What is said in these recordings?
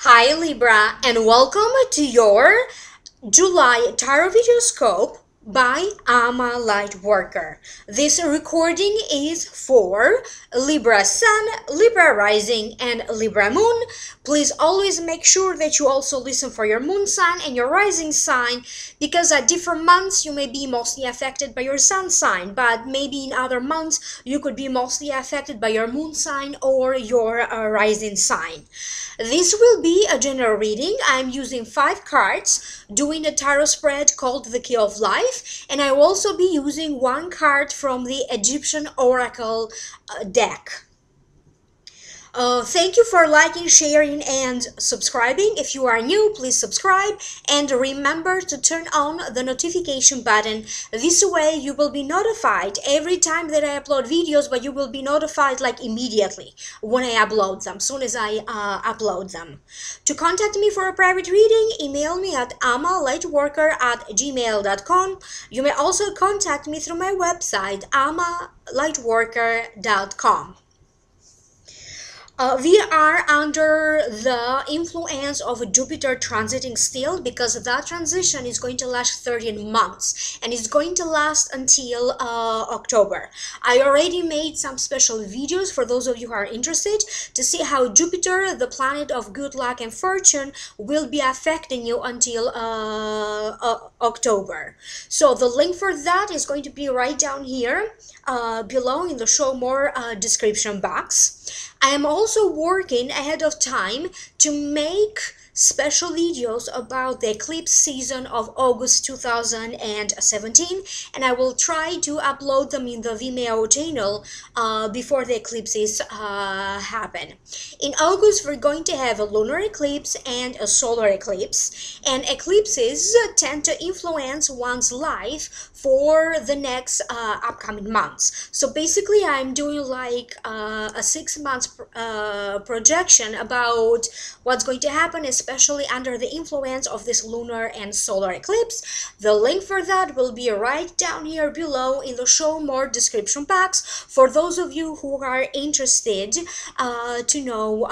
Hi Libra, and welcome to your July Tarot Videoscope by Ama Lightworker. This recording is for Libra Sun, Libra Rising, and Libra Moon. Please always make sure that you also listen for your moon sign and your rising sign, because at different months you may be mostly affected by your sun sign, but maybe in other months you could be mostly affected by your moon sign or your rising sign. This will be a general reading. I'm using 5 cards, doing a tarot spread called the Key of Life, and I will also be using 1 card from the Egyptian Oracle deck. Thank you for liking, sharing, and subscribing. If you are new, please subscribe and remember to turn on the notification button. This way you will be notified every time that I upload videos, but you will be notified like immediately when I upload them, as soon as I upload them. To contact me for a private reading, email me at amalightworker@gmail.com. You may also contact me through my website, amalightworker.com. We are under the influence of Jupiter transiting still, because that transition is going to last 13 months and it's going to last until October. I already made some special videos for those of you who are interested to see how Jupiter, the planet of good luck and fortune, will be affecting you until October. So the link for that is going to be right down here below in the show more description box. I am also working ahead of time to make special videos about the eclipse season of August 2017, and I will try to upload them in the Vimeo channel before the eclipses happen. In August, we're going to have a lunar eclipse and a solar eclipse, and eclipses tend to influence one's life for the next upcoming months. So basically I'm doing like a 6 months projection about what's going to happen, especially under the influence of this lunar and solar eclipse. The link for that will be right down here below in the show more description box for those of you who are interested to know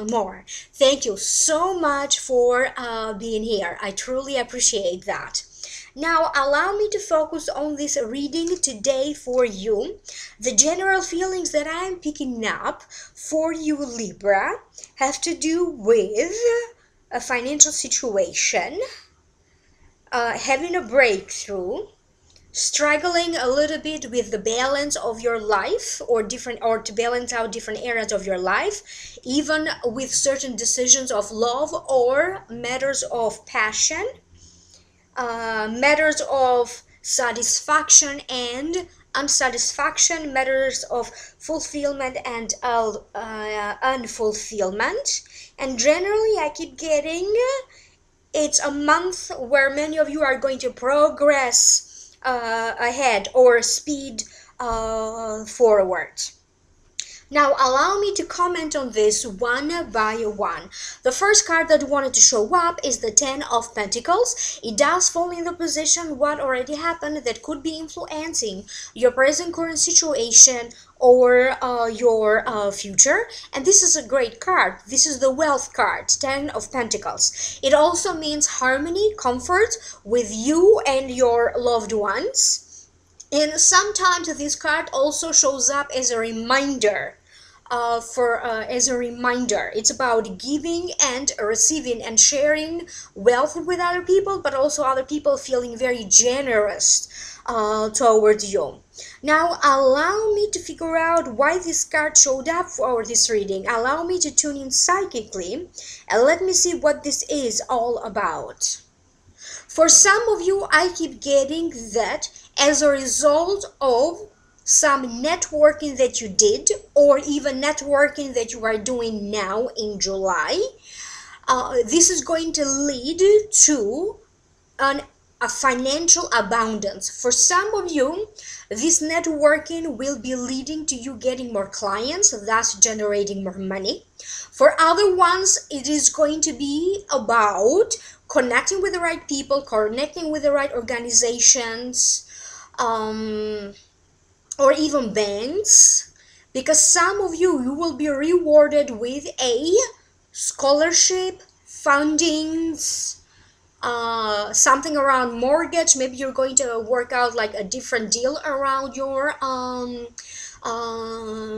more. Thank you so much for being here. I truly appreciate that. Now, allow me to focus on this reading today for you. The general feelings that I'm picking up for you, Libra, have to do with a financial situation, having a breakthrough, struggling a little bit with the balance of your life, or to balance out different areas of your life, even with certain decisions of love or matters of passion. Matters of satisfaction and unsatisfaction, matters of fulfillment and unfulfillment. And generally I keep getting it's a month where many of you are going to progress ahead or speed forward. Now, allow me to comment on this one by one. The first card that wanted to show up is the 10 of Pentacles. It does fall in the position what already happened that could be influencing your present current situation or your future. And this is a great card. This is the wealth card, 10 of Pentacles. It also means harmony, comfort with you and your loved ones. And sometimes this card also shows up as a reminder. It's about giving and receiving and sharing wealth with other people, but also other people feeling very generous towards you. Now, allow me to figure out why this card showed up for this reading. Allow me to tune in psychically and let me see what this is all about. For some of you, I keep getting that as a result of some networking that you did, or even networking that you are doing now in July, this is going to lead to a financial abundance. For some of you, this networking will be leading to you getting more clients, thus generating more money. For other ones, it is going to be about connecting with the right people, connecting with the right organizations, or even banks, because some of you will be rewarded with a scholarship, fundings, something around mortgage. Maybe you're going to work out like a different deal around your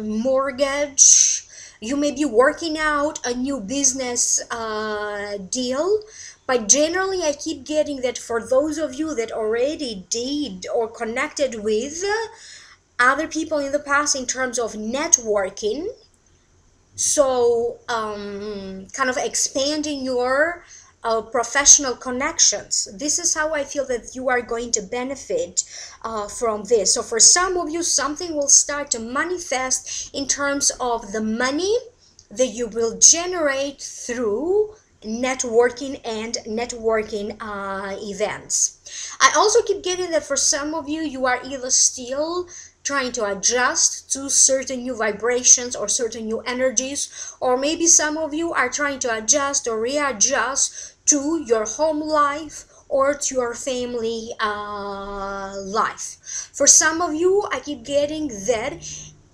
mortgage. You may be working out a new business deal. But generally, I keep getting that for those of you that already did or connected with other people in the past in terms of networking, so kind of expanding your professional connections. This is how I feel that you are going to benefit from this. So for some of you, something will start to manifest in terms of the money that you will generate through networking and networking events. I also keep getting that for some of you, you are either still trying to adjust to certain new vibrations or certain new energies, or maybe some of you are trying to adjust or readjust to your home life or to your family life. For some of you, I keep getting that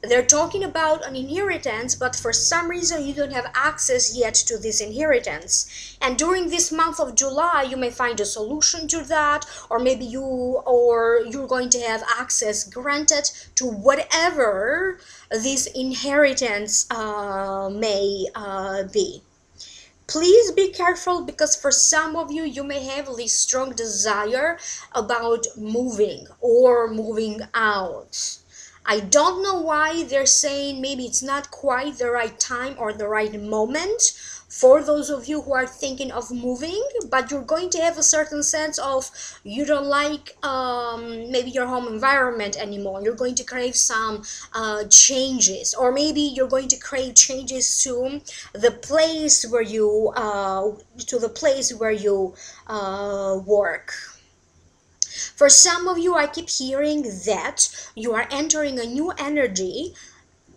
they're talking about an inheritance, but for some reason you don't have access yet to this inheritance. And during this month of July, you may find a solution to that, or maybe you're going to have access granted to whatever this inheritance may be. Please be careful, because for some of you, you may have this strong desire about moving or moving out. I don't know why they're saying maybe it's not quite the right time or the right moment for those of you who are thinking of moving, but you're going to have a certain sense of you don't like maybe your home environment anymore. You're going to crave some changes, or maybe you're going to crave changes to the place where you work. For some of you, I keep hearing that you are entering a new energy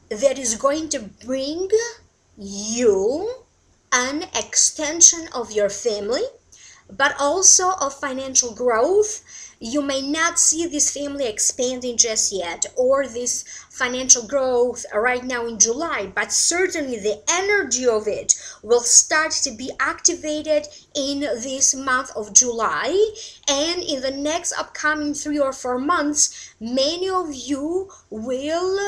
that is going to bring you an extension of your family, but also of financial growth. You may not see this family expanding just yet, or this financial growth right now in July, but certainly the energy of it will start to be activated in this month of July. And in the next upcoming 3 or 4 months, many of you will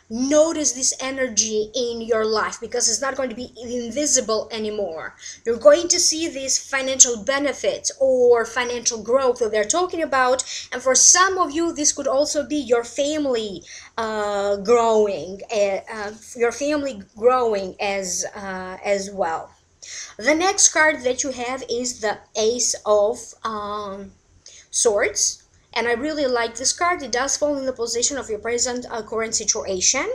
notice this energy in your life, because it's not going to be invisible anymore. You're going to see these financial benefits or financial growth that they're talking about. And for some of you, this could also be your family growing, as well. The next card that you have is the Ace of Swords. And I really like this card. It does fall in the position of your present current situation.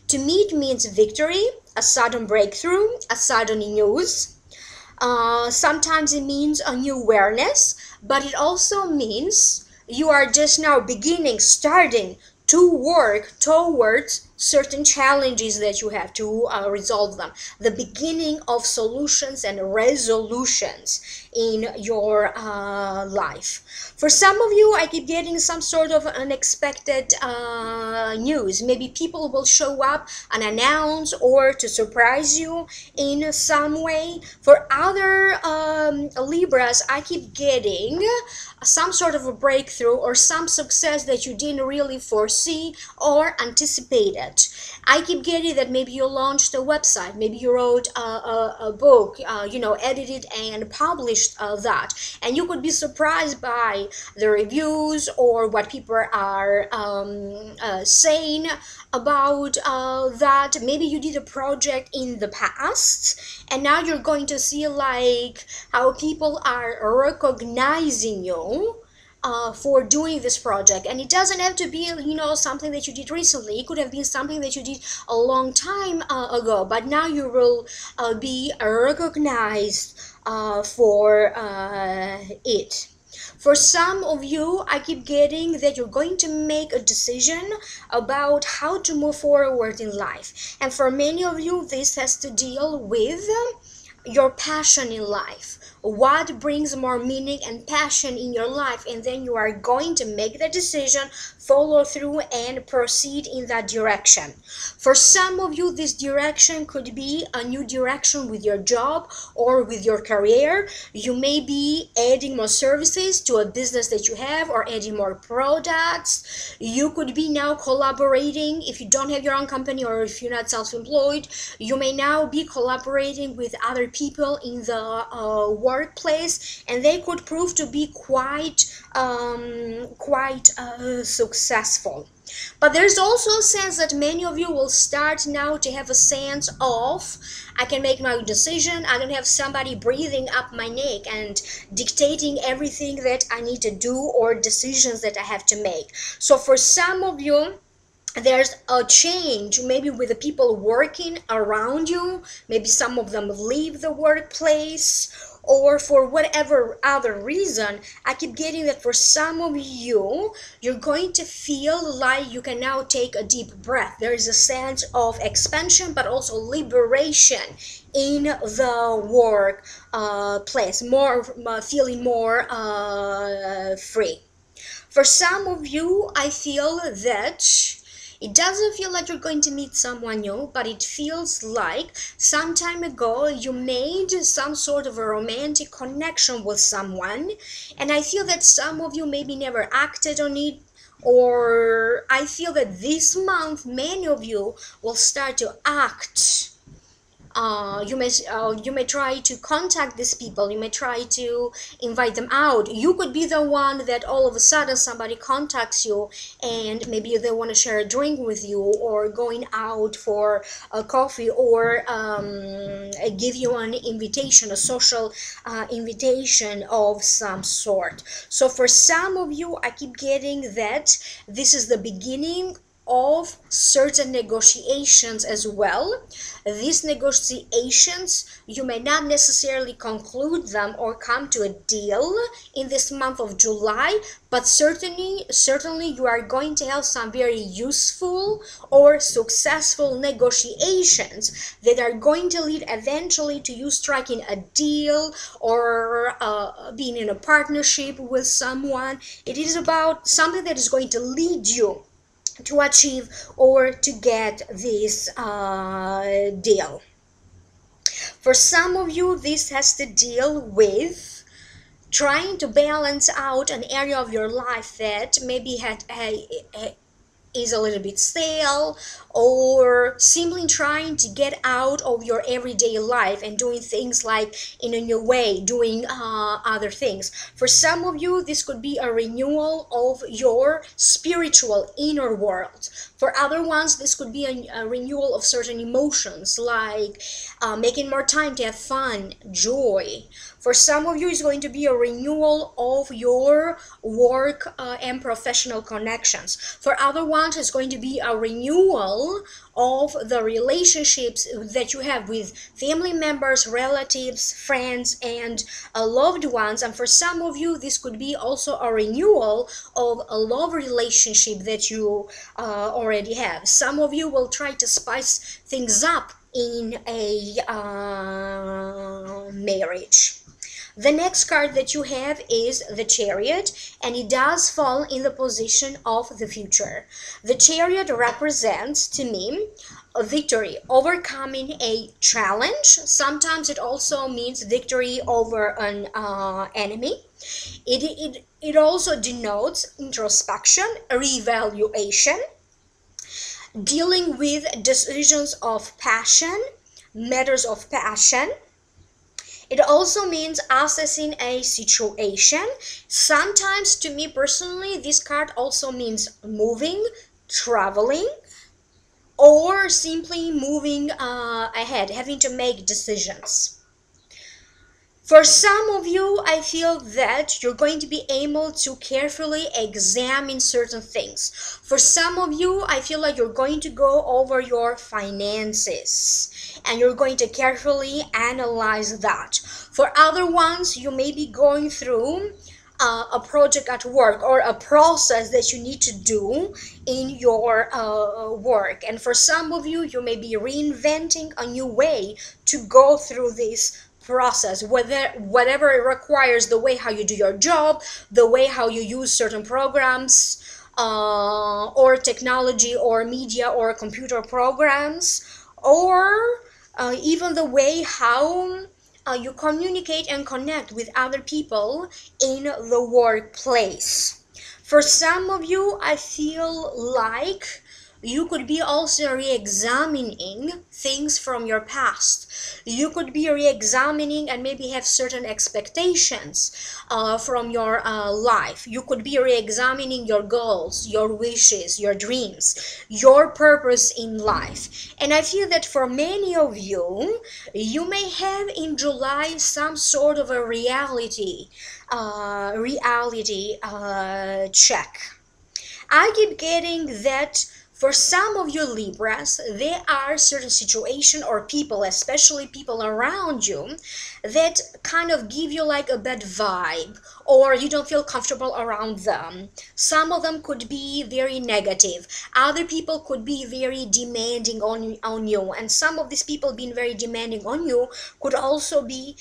To me, it means victory, a sudden breakthrough, a sudden news. Sometimes it means a new awareness, but it also means you are just now starting to work towards certain challenges that you have to resolve them. The beginning of solutions and resolutions in your life. For some of you, I keep getting some sort of unexpected news. Maybe people will show up and announce or to surprise you in some way. For other Libras, I keep getting some sort of a breakthrough or some success that you didn't really foresee or anticipate it. I keep getting that maybe you launched a website, maybe you wrote a book, edited and published that, and you could be surprised by the reviews or what people are saying about that. Maybe you did a project in the past, and now you're going to see like how people are recognizing you for doing this project. And it doesn't have to be something that you did recently. It could have been something that you did a long time ago, but now you will be recognized for it. For some of you, I keep getting that you're going to make a decision about how to move forward in life. And for many of you, this has to deal with your passion in life. what brings more meaning and passion in your life, and then you are going to make the decision, follow through, and proceed in that direction. For some of you, this direction could be a new direction with your job or with your career. You may be adding more services to a business that you have, or adding more products. You could be now collaborating. If you don't have your own company, or if you're not self-employed, you may now be collaborating with other people in the workplace, and they could prove to be quite successful. But there's also a sense that many of you will start now to have a sense of, I can make my own decision. I don't have somebody breathing up my neck and dictating everything that I need to do or decisions that I have to make. So for some of you, there's a change maybe with the people working around you. Maybe some of them leave the workplace, or for whatever other reason. I keep getting that for some of you, you're going to feel like you can now take a deep breath. There is a sense of expansion, but also liberation in the work place, feeling more free. For some of you, I feel that it doesn't feel like you're going to meet someone new, but it feels like some time ago you made some sort of a romantic connection with someone, and I feel that some of you maybe never acted on it, or I feel that this month many of you will start to act. You may try to contact these people. You may try to invite them out. You could be the one that all of a sudden somebody contacts you, and maybe they want to share a drink with you, or going out for a coffee, or give you an invitation, a social invitation of some sort. So for some of you, I keep getting that this is the beginning of certain negotiations as well. These negotiations, you may not necessarily conclude them or come to a deal in this month of July, but certainly you are going to have some very useful or successful negotiations that are going to lead eventually to you striking a deal, or being in a partnership with someone. It is about something that is going to lead you to achieve or to get this deal. For some of you, this has to deal with trying to balance out an area of your life that maybe is a little bit stale, or simply trying to get out of your everyday life and doing things like in a new way, doing other things. For some of you, this could be a renewal of your spiritual inner world. For other ones, this could be a renewal of certain emotions, like making more time to have fun, joy. For some of you, it's going to be a renewal of your work and professional connections. For other ones, it's going to be a renewal of the relationships that you have with family members, relatives, friends, and loved ones. And for some of you, this could be also a renewal of a love relationship that you already have. Some of you will try to spice things up in a marriage. The next card that you have is the Chariot, and it does fall in the position of the future. The Chariot represents, to me, a victory, overcoming a challenge. Sometimes it also means victory over an enemy. It also denotes introspection, reevaluation, dealing with decisions of passion, matters of passion. It also means assessing a situation. Sometimes, to me personally, this card also means moving, traveling, or simply moving ahead, having to make decisions. For some of you, I feel that you're going to be able to carefully examine certain things. For some of you, I feel like you're going to go over your finances and you're going to carefully analyze that. For other ones, you may be going through a project at work, or a process that you need to do in your work. And for some of you, you may be reinventing a new way to go through this process, whatever it requires, the way how you do your job, the way how you use certain programs, or technology or media or computer programs, or even the way how you communicate and connect with other people in the workplace. For some of you, I feel like you could be also re-examining things from your past. You could be re-examining and maybe have certain expectations from your life. You could be re-examining your goals, your wishes, your dreams, your purpose in life. And I feel that for many of you, you may have in July some sort of a reality check. I keep getting that for some of you Libras, there are certain situations or people, especially people around you, that kind of give you like a bad vibe, or you don't feel comfortable around them. Some of them could be very negative. Other people could be very demanding on you. And some of these people being very demanding on you could also be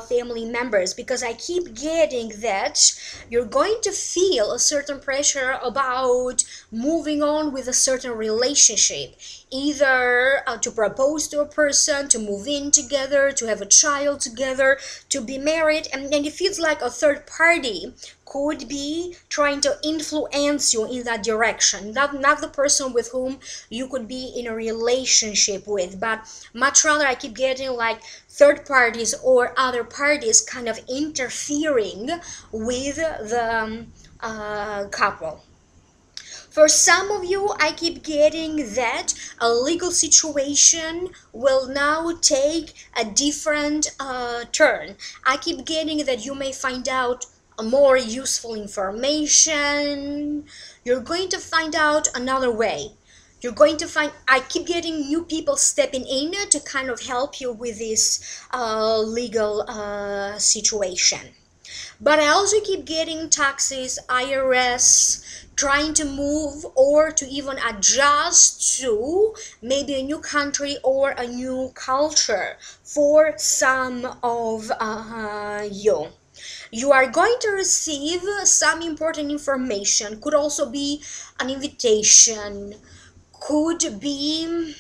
family members, because I keep getting that you're going to feel a certain pressure about moving on with a certain relationship, either to propose to a person, to move in together, to have a child together, to be married, and it feels like a third party could be trying to influence you in that direction. Not the person with whom you could be in a relationship with, but much rather I keep getting like third parties or other parties kind of interfering with the couple. For some of you, I keep getting that a legal situation will now take a different turn. I keep getting that you may find out more useful information. You're going to find out another way. You're going to find, I keep getting new people stepping in to kind of help you with this legal situation. But I also keep getting taxes, IRS, trying to move or to even adjust to maybe a new country or a new culture for some of you. You are going to receive some important information. Could also be an invitation, could be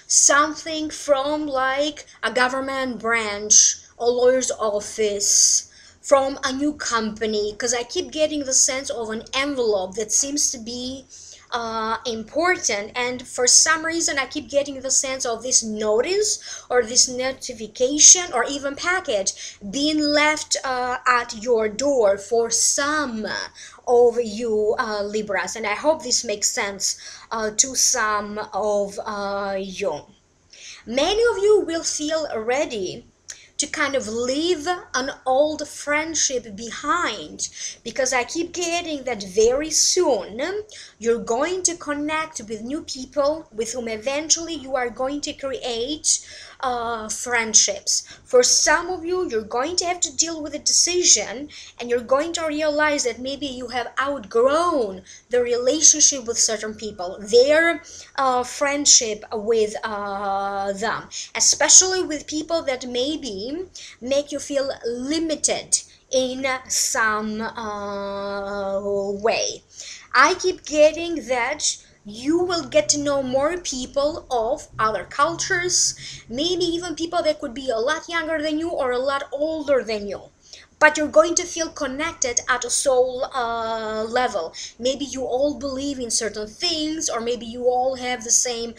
something from like a government branch, a lawyer's office, from a new company, because I keep getting the sense of an envelope that seems to be important, and for some reason I keep getting the sense of this notice or this notification or even package being left at your door for some of you Libras, and I hope this makes sense to some of you. Many of you will feel ready to kind of leave an old friendship behind, because I keep getting that very soon you're going to connect with new people with whom eventually you are going to create friendships. For some of you, you're going to have to deal with a decision, and you're going to realize that maybe you have outgrown the relationship with certain people, their friendship with them, especially with people that maybe make you feel limited in some way. I keep getting that you will get to know more people of other cultures, maybe even people that could be a lot younger than you or a lot older than you. But you're going to feel connected at a soul level. Maybe you all believe in certain things, or maybe you all have the same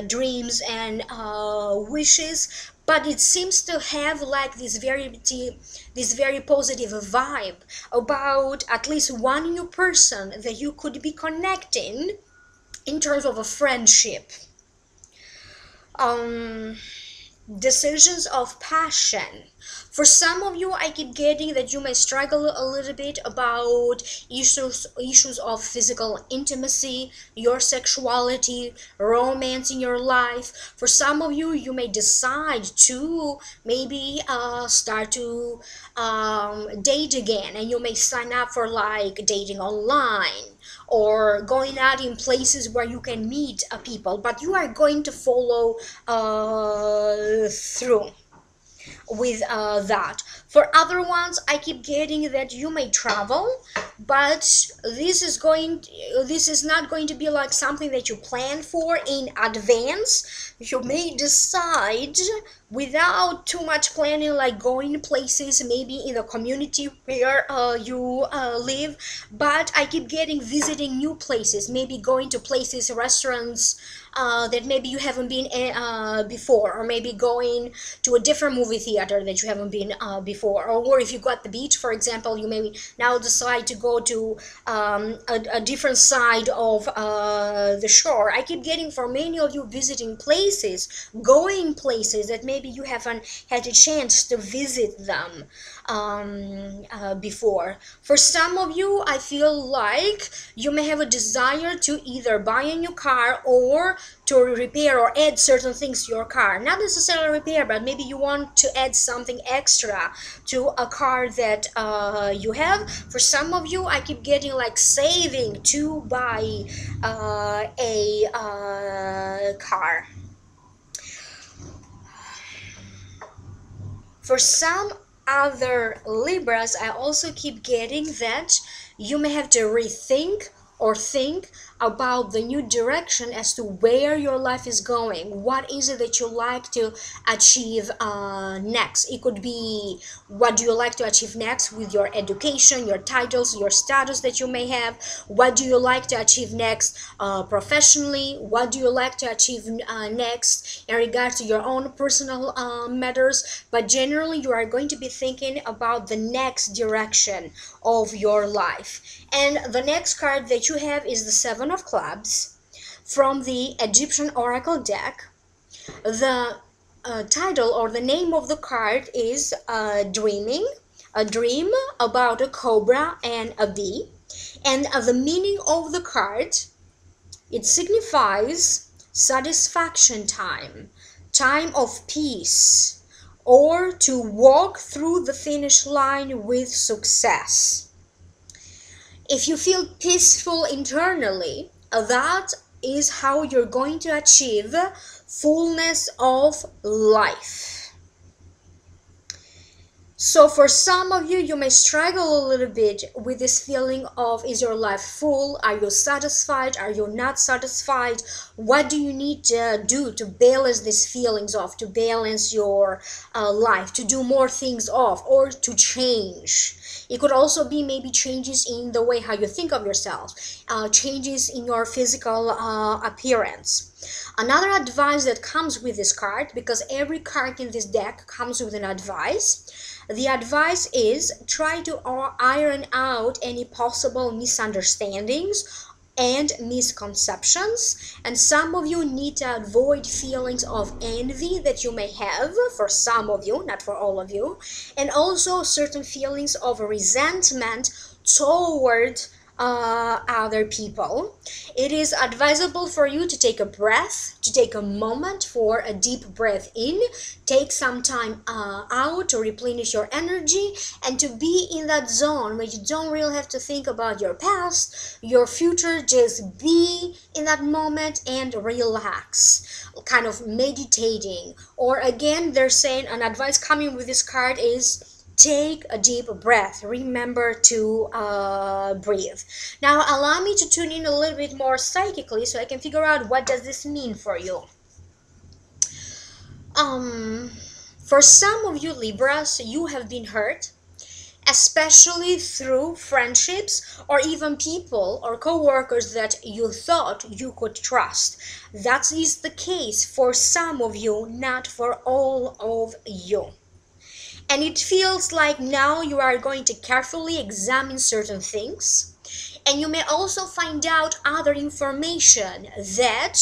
dreams and wishes, but it seems to have like this very positive vibe about at least one new person that you could be connecting in terms of a friendship. Decisions of passion. For some of you, I keep getting that you may struggle a little bit about issues of physical intimacy, your sexuality, romance in your life. For some of you, you may decide to maybe start to date again, and you may sign up for like dating online or going out in places where you can meet people, but you are going to follow through. with that. For other ones, I keep getting that you may travel, but this is not going to be like something that you plan for in advance. You may decide without too much planning, like going places maybe in the community where you live. But I keep getting visiting new places, maybe going to places, restaurants that maybe you haven't been before, or maybe going to a different movie theater that you haven't been before, or if you got the beach, for example, you may now decide to go to a different side of the shore. I keep getting for many of you visiting places, going places that maybe you haven't had a chance to visit them before. For some of you, I feel like you may have a desire to either buy a new car or to repair or add certain things to your car. Not necessarily repair, but maybe you want to add something extra to a car that you have. For some of you, I keep getting like saving to buy a car. For some other Libras, I also keep getting that you may have to rethink or think about the new direction as to where your life is going. What is it that you like to achieve next? It could be, what do you like to achieve next with your education, your titles, your status that you may have? What do you like to achieve next professionally? What do you like to achieve next in regards to your own personal matters? But generally, you are going to be thinking about the next direction of your life. And the next card that you have is the Seven of Clubs from the Egyptian Oracle deck. The title or the name of the card is Dreaming, a dream about a cobra and a bee. And the meaning of the card, it signifies satisfaction time, time of peace, or to walk through the finish line with success. If you feel peaceful internally, that is how you're going to achieve fullness of life. So for some of you, you may struggle a little bit with this feeling of, is your life full? Are you satisfied? Are you not satisfied? What do you need to do to balance these feelings off, to balance your life, to do more things off, or to change? It could also be maybe changes in the way how you think of yourself, changes in your physical appearance. Another advice that comes with this card, because every card in this deck comes with an advice, the advice is try to iron out any possible misunderstandings and misconceptions. And some of you need to avoid feelings of envy that you may have, for some of you, not for all of you, and also certain feelings of resentment toward other people. It is advisable for you to take a breath, to take a moment for a deep breath in, take some time out to replenish your energy, and to be in that zone where you don't really have to think about your past, your future. Just be in that moment and relax, kind of meditating. Or again, they're saying an advice coming with this card is take a deep breath. Remember to breathe. Now allow me to tune in a little bit more psychically so I can figure out what does this mean for you. For some of you Libras, you have been hurt, especially through friendships or even people or co-workers that you thought you could trust. That is the case for some of you, not for all of you. And it feels like now you are going to carefully examine certain things, and you may also find out other information that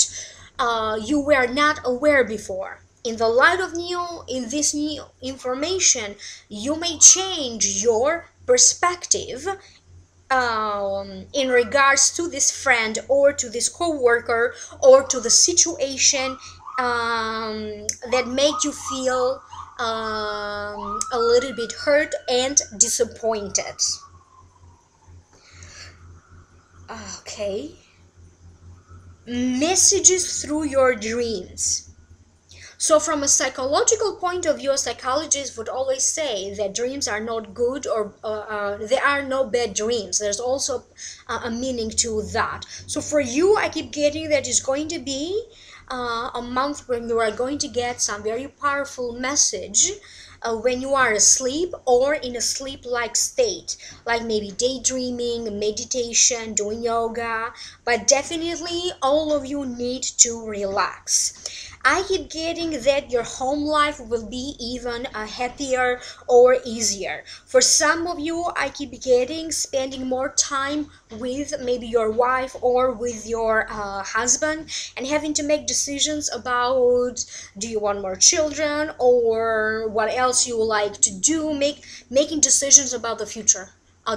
you were not aware before. In the light of this new information, you may change your perspective in regards to this friend or to this co-worker or to the situation that made you feel a little bit hurt and disappointed. Okay. Messages through your dreams. So from a psychological point of view, a psychologist would always say that dreams are not good, or there are no bad dreams. There's also a meaning to that. So for you, I keep getting that it's going to be a month when you are going to get some very powerful message when you are asleep or in a sleep-like state, like maybe daydreaming, meditation, doing yoga, but definitely all of you need to relax. I keep getting that your home life will be even happier or easier. For some of you, I keep getting spending more time with maybe your wife or with your husband, and having to make decisions about, do you want more children or what else you like to do, making decisions about the future.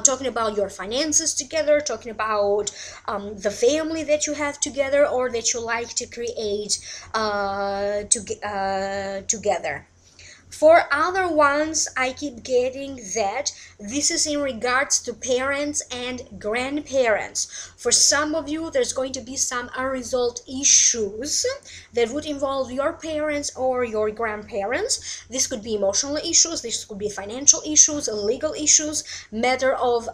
Talking about your finances together, talking about the family that you have together or that you like to create together. For other ones, I keep getting that this is in regards to parents and grandparents. For some of you, there's going to be some unresolved issues that would involve your parents or your grandparents. This could be emotional issues, this could be financial issues, legal issues, matter of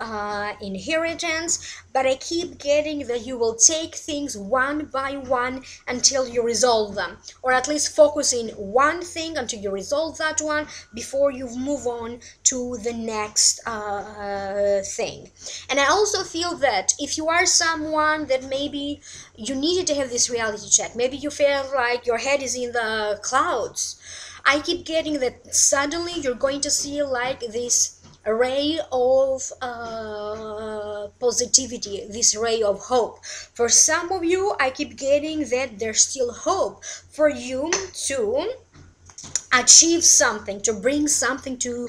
inheritance, but I keep getting that you will take things one by one until you resolve them, or at least focus in one thing until you resolve that one before you move on to the next thing. And I also feel that if you are someone that maybe you needed to have this reality check, maybe you feel like your head is in the clouds, I keep getting that suddenly you're going to see like this ray of positivity, this ray of hope. For some of you, I keep getting that there's still hope for you to achieve something, to bring something to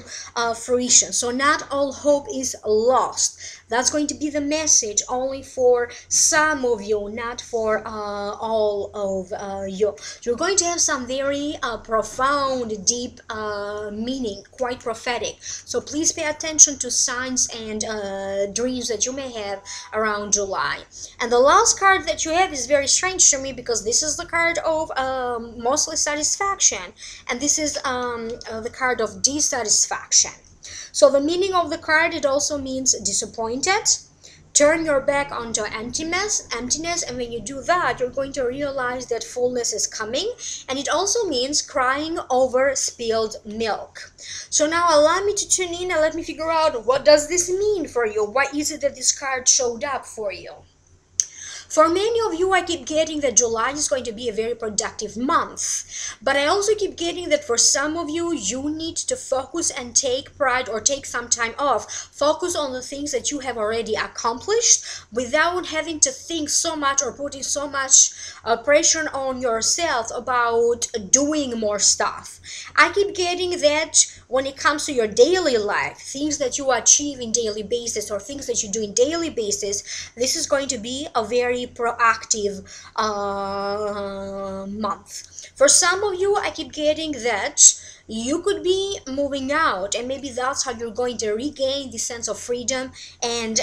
fruition. So not all hope is lost. That's going to be the message only for some of you, not for all of you. You're going to have some very profound, deep meaning, quite prophetic. So please pay attention to signs and dreams that you may have around July. And the last card that you have is very strange to me, because this is the card of mostly satisfaction, and this is the card of dissatisfaction. So the meaning of the card, it also means disappointed. Turn your back onto emptiness, and when you do that, you're going to realize that fullness is coming. And it also means crying over spilled milk. So now allow me to tune in and let me figure out, what does this mean for you? Why is it that this card showed up for you? For many of you, I keep getting that July is going to be a very productive month. But I also keep getting that for some of you, you need to focus and take pride, or take some time off. Focus on the things that you have already accomplished without having to think so much or putting so much pressure on yourself about doing more stuff. I keep getting that when it comes to your daily life, things that you achieve in daily basis or things that you do in daily basis, this is going to be a very proactive month. For some of you, I keep getting that you could be moving out, and maybe that's how you're going to regain the sense of freedom and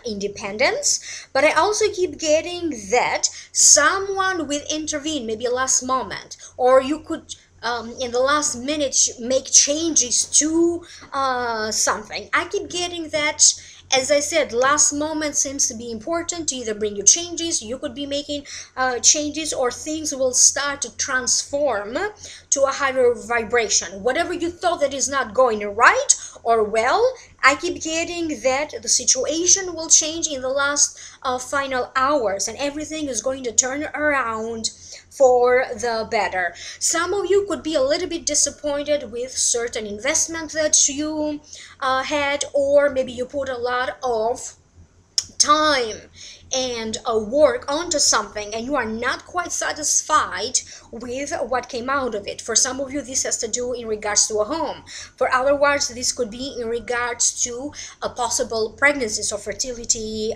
independence. But I also keep getting that someone will intervene, maybe last moment, or you could in the last minute make changes to something. I keep getting that, as I said, last moment seems to be important to either bring you changes. You could be making changes, or things will start to transform to a higher vibration. Whatever you thought that is not going right or well, I keep getting that the situation will change in the last final hours, and everything is going to turn around for the better. Some of you could be a little bit disappointed with certain investment that you had, or maybe you put a lot of time and work onto something and you are not quite satisfied with what came out of it. For some of you, this has to do in regards to a home. For others, this could be in regards to a possible pregnancies or fertility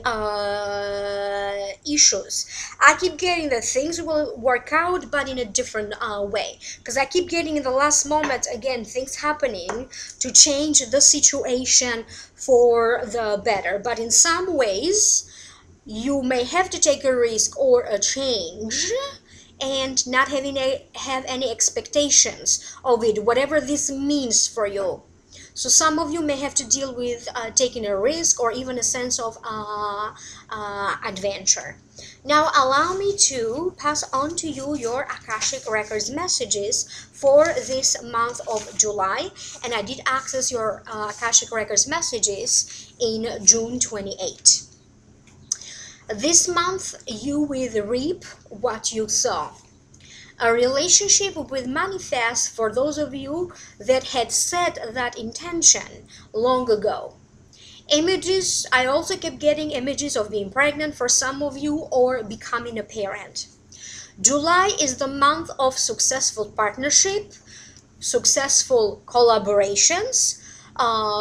issues. I keep getting that things will work out, but in a different way, because I keep getting in the last moment, again, things happening to change the situation for the better. But in some ways, you may have to take a risk or a change and not have any expectations of it, whatever this means for you. So some of you may have to deal with taking a risk or even a sense of adventure. Now allow me to pass on to you your Akashic Records messages for this month of July. And I did access your Akashic Records messages in June 28. This month you will reap what you sow. A relationship will manifest for those of you that had set that intention long ago. Images, I also kept getting images of being pregnant for some of you or becoming a parent. July is the month of successful partnership, successful collaborations,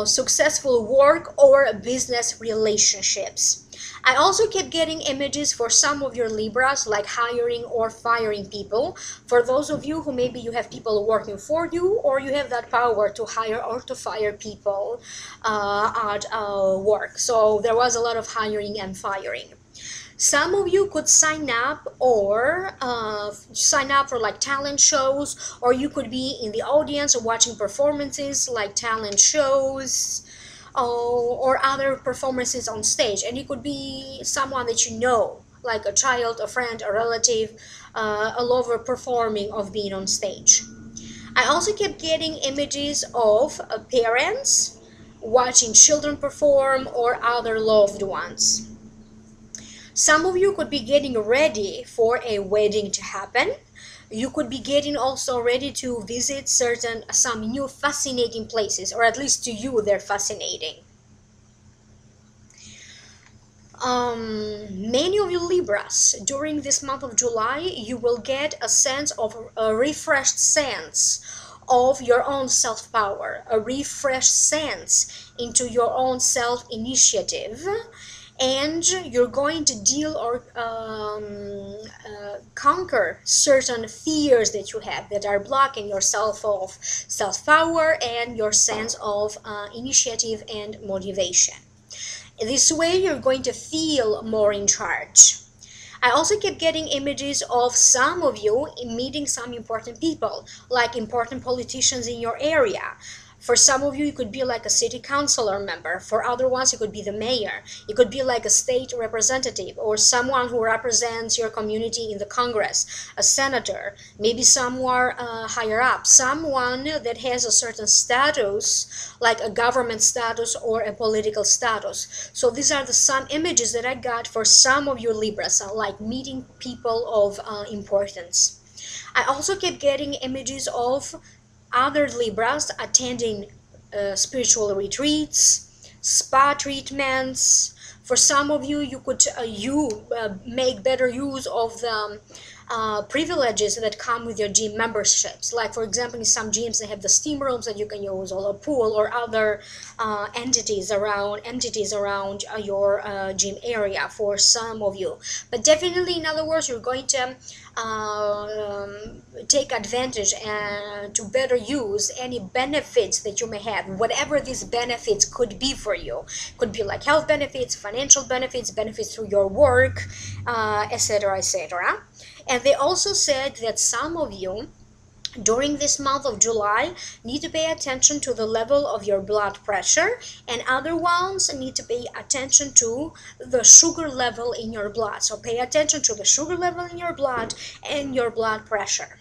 successful work or business relationships. I also kept getting images for some of your Libras, like hiring or firing people. For those of you who maybe you have people working for you, or you have that power to hire or to fire people at work. So there was a lot of hiring and firing. Some of you could sign up or sign up for like talent shows, or you could be in the audience watching performances like talent shows, or other performances on stage. And it could be someone that you know, like a child, a friend, a relative, a lover performing of being on stage. I also kept getting images of parents watching children perform or other loved ones. Some of you could be getting ready for a wedding to happen. You could be getting also ready to visit some new fascinating places, or at least to you they're fascinating. Many of you Libras, during this month of July, you will get a sense of a refreshed sense of your own self-power, a refreshed sense into your own self-initiative. And you're going to deal or conquer certain fears that you have that are blocking your self-power and your sense of initiative and motivation. This way you're going to feel more in charge. I also kept getting images of some of you meeting some important people, like important politicians in your area. For some of you, it could be like a city councilor member. For other ones, it could be the mayor. It could be like a state representative or someone who represents your community in the Congress, a senator, maybe somewhere higher up, someone that has a certain status, like a government status or a political status. So these are some images that I got for some of you Libras, like meeting people of importance. I also kept getting images of other Libras attending spiritual retreats, spa treatments. For some of you, you could make better use of the privileges that come with your gym memberships. Like for example, in some gyms they have the steam rooms that you can use, or a pool, or other entities around your gym area for some of you. But definitely, in other words, you're going to take advantage and to better use any benefits that you may have, whatever these benefits could be for you. Could be like health benefits, financial benefits, benefits through your work, etc., etc. And they also said that some of you during this month of July need to pay attention to the level of your blood pressure, and other ones need to pay attention to the sugar level in your blood. So pay attention to the sugar level in your blood and your blood pressure.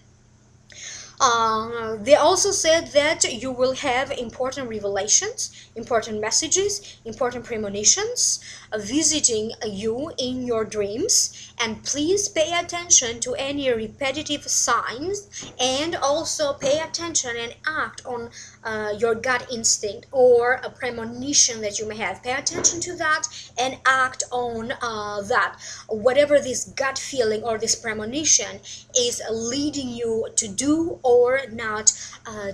They also said that you will have important revelations, important messages, important premonitions visiting you in your dreams. And please pay attention to any repetitive signs, and also pay attention and act on your gut instinct or a premonition that you may have. Pay attention to that and act on that. Whatever this gut feeling or this premonition is leading you to do or not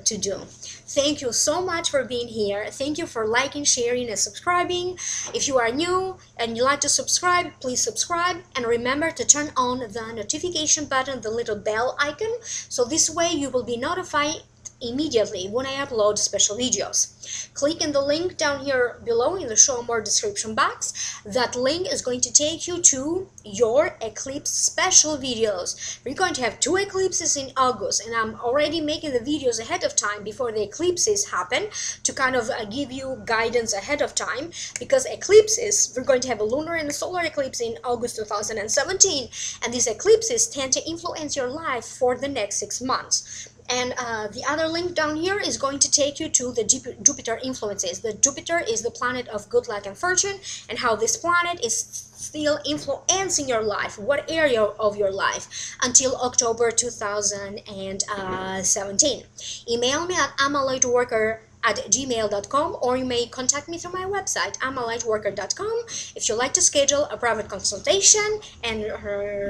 to do. Thank you so much for being here. Thank you for liking, sharing, and subscribing. If you are new and you like to subscribe, please subscribe, and remember to turn on the notification button, the little bell icon, so this way you will be notified immediately when I upload special videos. Click in the link down here below in the show more description box. That link is going to take you to your eclipse special videos. We're going to have 2 eclipses in August, and I'm already making the videos ahead of time before the eclipses happen to kind of give you guidance ahead of time, because eclipses, we're going to have a lunar and a solar eclipse in August 2017, and these eclipses tend to influence your life for the next 6 months. And the other link down here is going to take you to the Jupiter influences. The Jupiter is the planet of good luck and fortune, and how this planet is still influencing your life, what area of your life, until October 2017. Email me at amalightworker@gmail.com, or you may contact me through my website, amalightworker.com, if you'd like to schedule a private consultation. And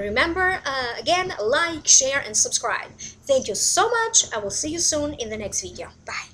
remember, again, like, share, and subscribe. Thank you so much. I will see you soon in the next video. Bye.